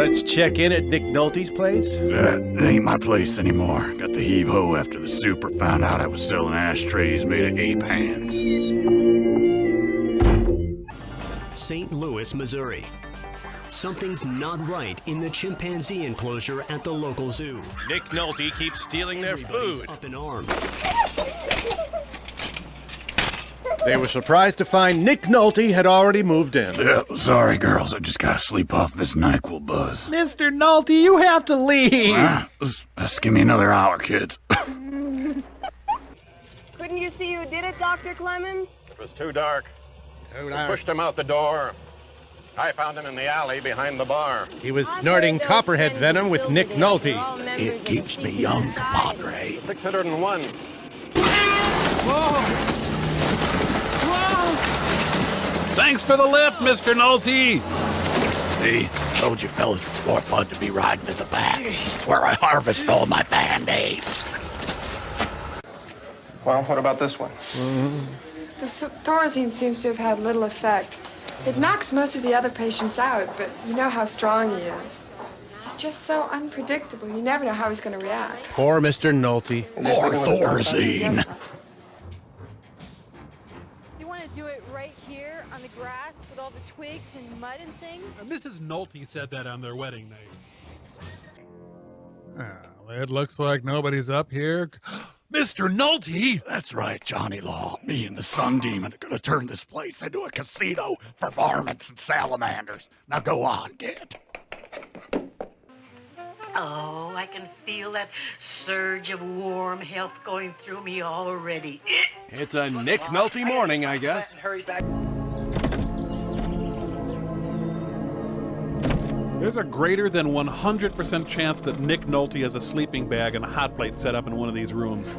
Let's check in at Nick Nolte's place. That ain't my place anymore. Got the heave-ho after the super found out I was selling ashtrays made of ape hands. St. Louis, Missouri. Something's not right in the chimpanzee enclosure at the local zoo. Nick Nolte keeps stealing their Everybody's food. up in arms. They were surprised to find Nick Nolte had already moved in. Yeah, sorry, girls. I just gotta sleep off this NyQuil buzz. Mr. Nolte, you have to leave. Just give me another hour, kids. Couldn't you see who did it, Dr. Clemens? It was too dark. We pushed him out the door. I found him in the alley behind the bar. He was snorting copperhead venom with Nick Nolte. It keeps me young, compadre. 601. Thanks for the lift, Mr. Nolte. See, told you fellas it's more fun to be riding in the back. It's where I harvest all my band-aids. Well, what about this one? The Thorazine seems to have had little effect. It knocks most of the other patients out, but you know how strong he is. He's just so unpredictable. You never know how he's going to react. Poor Mr. Nolte. More Thorazine. You want to do it right here on the grass with all the twigs and mud and things? Mrs. Nolte said that on their wedding night. Well, it looks like nobody's up here. Mr. Nolte! That's right, Johnny Law. Me and the Sun Demon are gonna turn this place into a casino for varmints and salamanders. Now go on, get. Oh, I can feel that surge of warm health going through me already. It's a Nick Nolte morning, I guess. Hurry back. There's a greater than 100% chance that Nick Nolte has a sleeping bag and a hot plate set up in one of these rooms.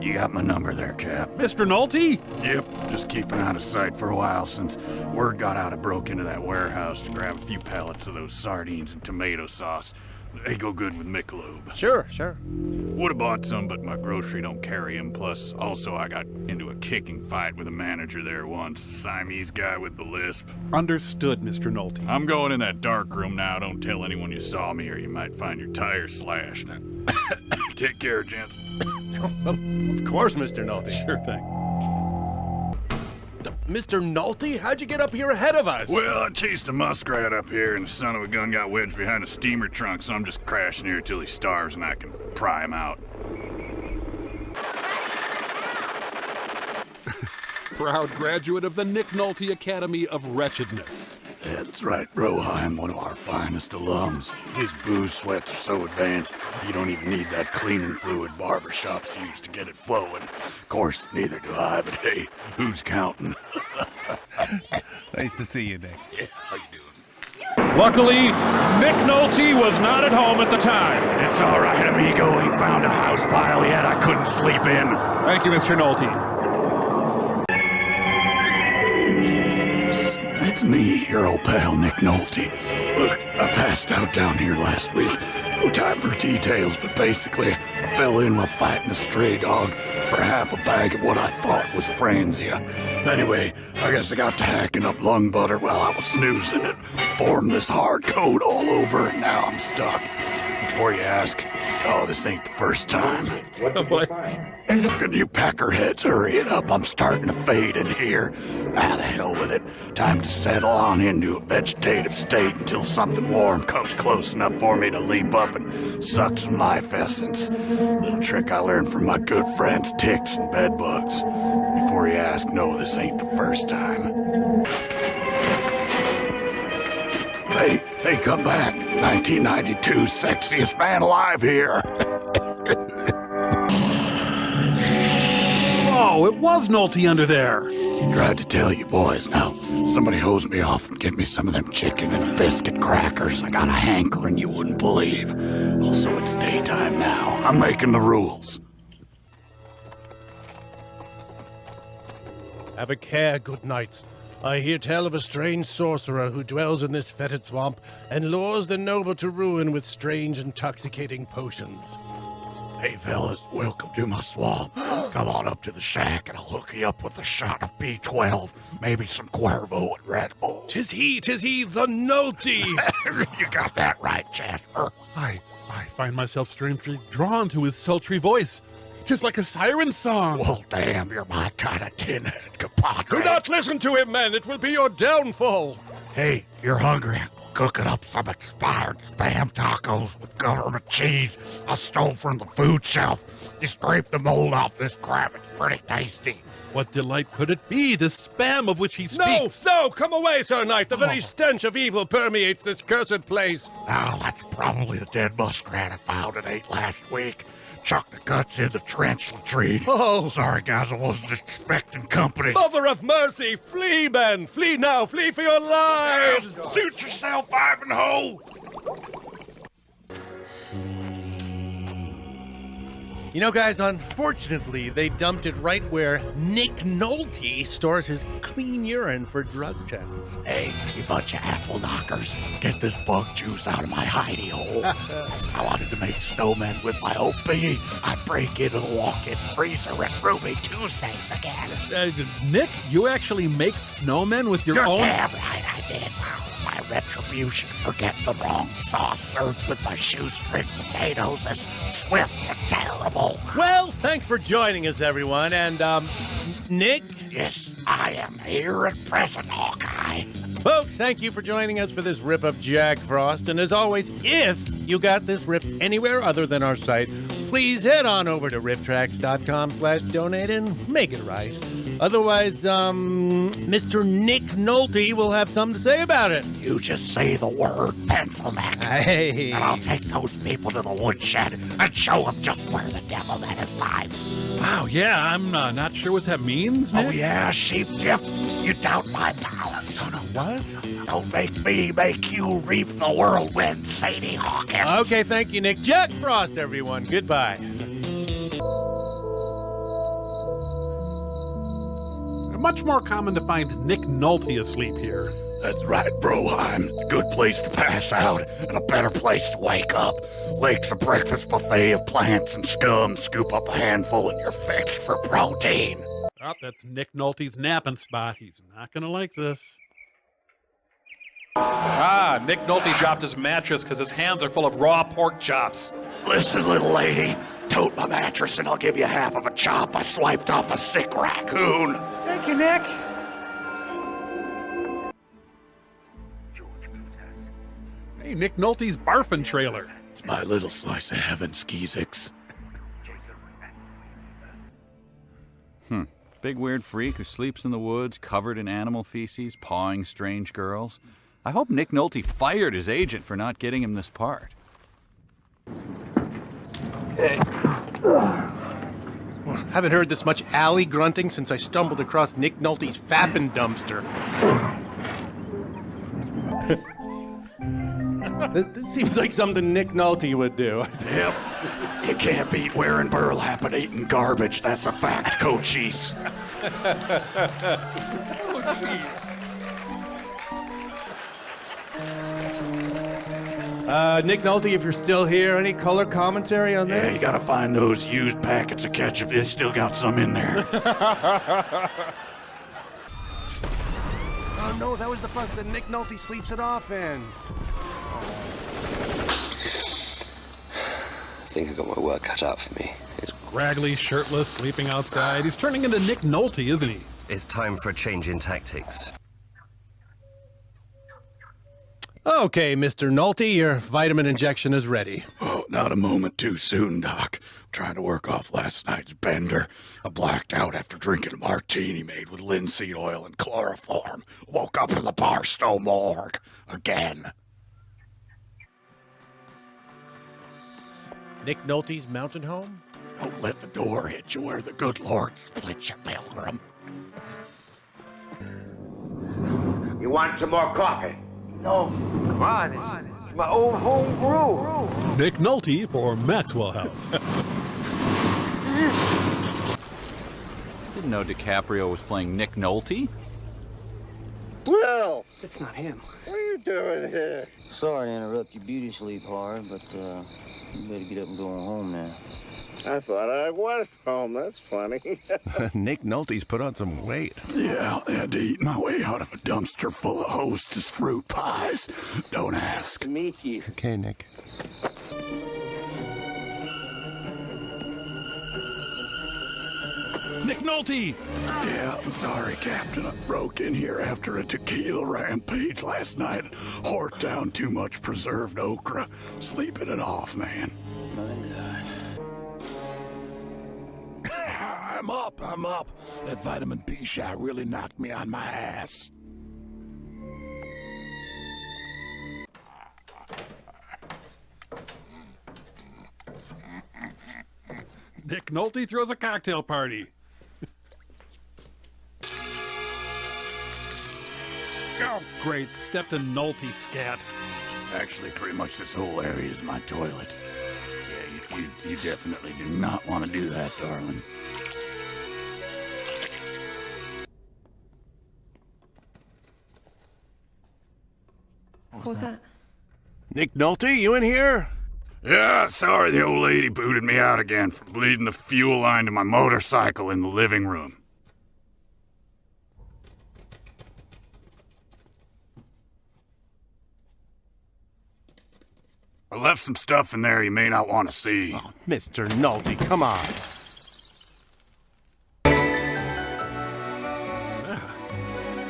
You got my number there, Cap. Mr. Nolte? Yep, just keeping out of sight for a while since word got out I broke into that warehouse to grab a few pallets of those sardines and tomato sauce. They go good with Michelob. Sure. Would have bought some, but my grocery don't carry them. Plus, also, I got into a kicking fight with a manager there once, a Siamese guy with the lisp. Understood, Mr. Nolte. I'm going in that dark room now. Don't tell anyone you saw me or you might find your tires slashed. Take care, gents. Of course, Mr. Nolte. Sure thing. Mr. Nolte, how'd you get up here ahead of us? Well, I chased a muskrat up here, and the son of a gun got wedged behind a steamer trunk, so I'm just crashing here till he starves and I can pry him out. Proud graduate of the Nick Nolte Academy of Wretchedness. Yeah, that's right, bro. I'm one of our finest alums. These booze sweats are so advanced, you don't even need that cleaning fluid barbershops use to get it flowing. Of course, neither do I, but hey, who's counting? Nice to see you, Nick. Yeah, how you doing? Luckily, Nick Nolte was not at home at the time. It's all right, amigo. Ain't found a house pile yet I couldn't sleep in. Thank you, Mr. Nolte. It's me, your old pal, Nick Nolte. Look, I passed out down here last week. No time for details, but basically, I fell in while fighting a stray dog for half a bag of what I thought was Franzia. Anyway, I guess I got to hacking up lung butter while I was snoozing it, formed this hard coat all over, and now I'm stuck. Before you ask, oh, this ain't the first time. Could you packerheads hurry it up? I'm starting to fade in here. Ah, the hell with it. Time to settle on into a vegetative state until something warm comes close enough for me to leap up and suck some life essence. Little trick I learned from my good friends ticks and bedbugs. Before you ask, no, this ain't the first time. Hey, come back. 1992 sexiest man alive here. Whoa, it was Nolte under there. Tried to tell you boys now. Somebody hose me off and get me some of them chicken and a biscuit crackers. I got a hankering you wouldn't believe. Also, it's daytime now. I'm making the rules. Have a care, good knight. I hear tell of a strange sorcerer who dwells in this fetid swamp and lures the noble to ruin with strange intoxicating potions. Hey, fellas, welcome to my swamp. Come on up to the shack and I'll hook you up with a shot of B12, maybe some Cuervo and Red Bull. Tis he, the Nolte. You got that right, Jasper. I find myself strangely drawn to his sultry voice. 'Tis like a siren song. Well, damn, you're my kind of tin-head compadre. Do not listen to him, man. It will be your downfall. Hey, you're hungry. Cooking up some expired Spam tacos with government cheese I stole from the food shelf. You scrape the mold off this crap. It's pretty tasty. What delight could it be, this spam of which he speaks? No, come away, Sir Knight. The very stench of evil permeates this cursed place. Now, that's probably the dead muskrat I found and ate last week. Chucked the guts in the trench latrine. Oh. Sorry, guys, I wasn't expecting company. Mother of mercy, flee, men. Flee now, flee for your lives. Suit yourself, Ivanhoe. You know, guys, unfortunately, they dumped it right where Nick Nolte stores his clean urine for drug tests. Hey, you bunch of apple knockers. Get this bug juice out of my hidey hole. I wanted to make snowmen with my OP. I'd break into the walk-in freezer at Ruby Tuesdays again. Nick, you actually make snowmen with your You're own... damn right I did. My retribution for getting the wrong sauce served with my shoestring potatoes is swift and terrible. Well, thanks for joining us, everyone. And, Nick? Yes, I am here at present, Hawkeye. Folks, thank you for joining us for this rip of Jack Frost. And as always, if you got this rip anywhere other than our site, please head on over to rifftrax.com/donate and make it right. Otherwise, Mr. Nick Nolte will have something to say about it. You just say the word pencil neck. Hey. And I'll take those people to the woodshed and show them just where the devil that is live. Wow, yeah, I'm not sure what that means, Nick. Oh, yeah, sheep tip. You doubt my power. What? Don't make me make you reap the whirlwind, Sadie Hawkins. Okay, thank you, Nick. Jack Frost, everyone. Goodbye. Much more common to find Nick Nolte asleep here. That's right, Broheim. A good place to pass out and a better place to wake up. Lake's a breakfast buffet of plants and scum. Scoop up a handful and you're fixed for protein. Oh, that's Nick Nolte's napping spot. He's not going to like this. Ah, Nick Nolte dropped his mattress because his hands are full of raw pork chops. Listen, little lady. Tote my mattress and I'll give you half of a chop I swiped off a sick raccoon. Thank you, Nick. Hey, Nick Nolte's barfing trailer. It's my little slice of heaven, Skeezix. Big weird freak who sleeps in the woods, covered in animal feces, pawing strange girls. I hope Nick Nolte fired his agent for not getting him this part. Haven't heard this much alley grunting since I stumbled across Nick Nolte's fapping dumpster. This seems like something Nick Nolte would do. Yep. You can't beat wearing burlap and eating garbage. That's a fact, Cochise. Nick Nolte, if you're still here, any color commentary on this? Yeah, you gotta find those used packets of ketchup. They still got some in there. Oh no, that was the bus that Nick Nolte sleeps it off in. I think I got my work cut out for me. Scraggly, shirtless, sleeping outside. He's turning into Nick Nolte, isn't he? It's time for a change in tactics. Okay, Mr. Nolte, your vitamin injection is ready. Oh, not a moment too soon, Doc. I'm trying to work off last night's bender. I blacked out after drinking a martini made with linseed oil and chloroform. Woke up in the Barstow morgue. Again. Nick Nolte's mountain home? Don't let the door hit you where the good Lord split you, pilgrim. You want some more coffee? No. Come on, it's my old home brew. Nick Nolte for Maxwell House. Didn't know DiCaprio was playing Nick Nolte. Will! It's not him. What are you doing here? Sorry to interrupt your beauty sleep hard, but you better get up and go home now. I thought I was home. That's funny. Nick Nolte's put on some weight. Yeah, I had to eat my way out of a dumpster full of Hostess fruit pies. Don't ask. Meet you. Okay, Nick. Nick Nolte! Yeah, I'm sorry, Captain. I broke in here after a tequila rampage last night. Horked down too much preserved okra. Sleeping it off, man. I'm up. That vitamin B shot really knocked me on my ass. Nick Nolte throws a cocktail party. Oh, great. Stepped in Nolte scat. Actually, pretty much this whole area is my toilet. Yeah, you definitely do not want to do that, darling. What was that? Nick Nolte, you in here? Yeah, sorry the old lady booted me out again for bleeding the fuel line to my motorcycle in the living room. I left some stuff in there you may not want to see. Oh, Mr. Nolte, come on.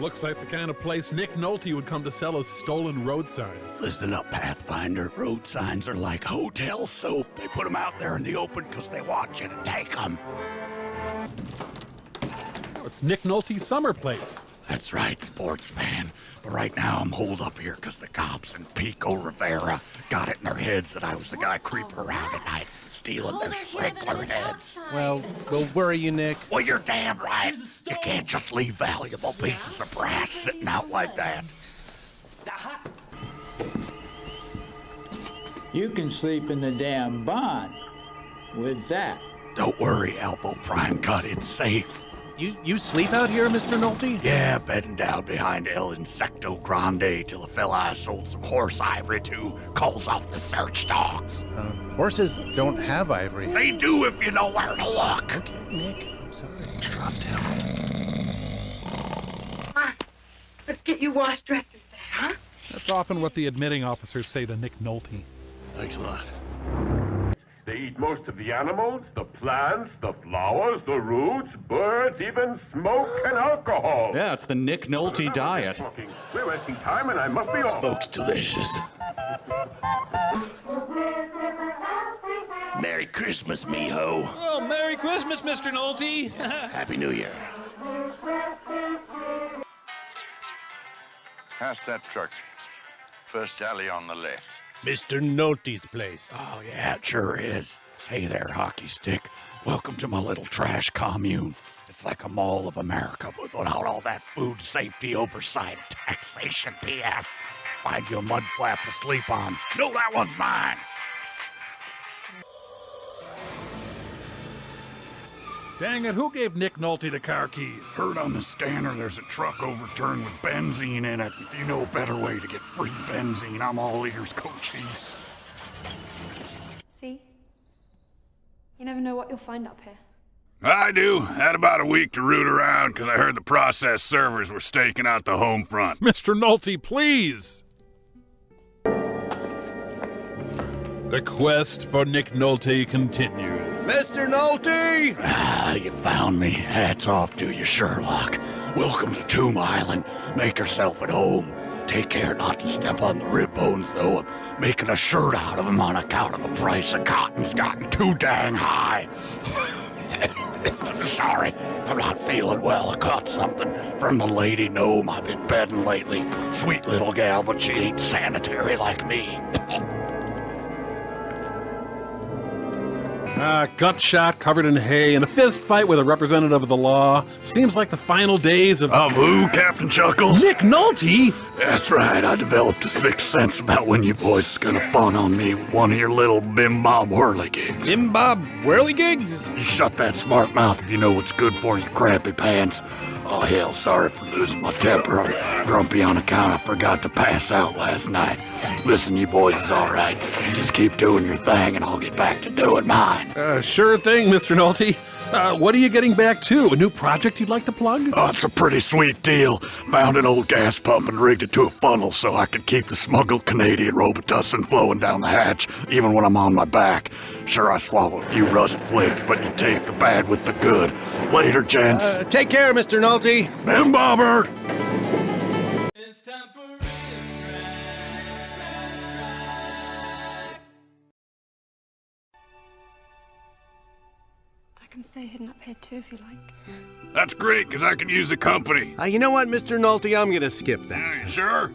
Looks like the kind of place Nick Nolte would come to sell us stolen road signs. Listen up, Pathfinder. Road signs are like hotel soap. They put them out there in the open because they want you to take them. Oh, it's Nick Nolte's summer place. That's right, sports fan. But right now I'm holed up here because the cops in Pico Rivera got it in their heads that I was the guy creeping around at night, stealing their sprinkler heads. Well, where are you, Nick? Well, you're damn right. You can't just leave valuable pieces of brass sitting out like that. You can sleep in the damn barn with that. Don't worry, Elbow Prime Cut. It's safe. You sleep out here, Mr. Nolte? Yeah, bedding down behind El Insecto Grande till a fella I sold some horse ivory to calls off the search dogs. Horses don't have ivory. They do if you know where to look. Okay, Nick, I'm sorry. Trust him. Come on, let's get you washed, dressed, and fed, huh? That's often what the admitting officers say to Nick Nolte. Thanks a lot. They eat most of the animals, the plants, the flowers, the roots, birds, even smoke and alcohol. Yeah, it's the Nick Nolte diet. We're wasting time and I must be off. Smoke's delicious. Merry Christmas, mijo. Oh, Merry Christmas, Mr. Nolte. Happy New Year. Pass that truck. First alley on the left. Mr. Nolte's place. Oh, yeah, it sure is. Hey there, hockey stick. Welcome to my little trash commune. It's like a Mall of America, but without all that food safety oversight, taxation BS. Find you a mud flap to sleep on. No, that one's mine. Dang it, who gave Nick Nolte the car keys? Heard on the scanner there's a truck overturned with benzene in it. If you know a better way to get free benzene, I'm all ears, Cochise. See? You never know what you'll find up here. I do. Had about a week to root around because I heard the process servers were staking out the home front. Mr. Nolte, please! The quest for Nick Nolte continues. Mr. Nolte! Ah, you found me. Hats off to you, Sherlock. Welcome to Tomb Island. Make yourself at home. Take care not to step on the rib bones, though. I'm making a shirt out of them on account of the price of cotton's gotten too dang high. Sorry, I'm not feeling well. I caught something from the lady gnome I've been bedding lately. Sweet little gal, but she ain't sanitary like me. Gut shot covered in hay and a fist fight with a representative of the law. Seems like the final days of... Of who, Captain Chuckles? Nick Nolte? That's right, I developed a sixth sense about when you boys is gonna fawn on me with one of your little bim-bob whirligigs. Bim-bob whirligigs? You shut that smart mouth if you know what's good for you, crappy pants. Oh, hell, sorry for losing my temper. I'm grumpy on account I forgot to pass out last night. Listen, you boys is all right. You just keep doing your thing, and I'll get back to doing mine. Sure thing, Mr. Nolte. What are you getting back to? A new project you'd like to plug? Oh, it's a pretty sweet deal. Found an old gas pump and rigged it to a funnel so I could keep the smuggled Canadian Robitussin flowing down the hatch, even when I'm on my back. Sure, I swallow a few rust flakes, but you take the bad with the good. Later, gents. Take care, Mr. Nolte. Them bobber! It's time for I can stay hidden up here too if you like. That's great, because I can use the company. You know what, Mr. Nolte? I'm going to skip that. Sure?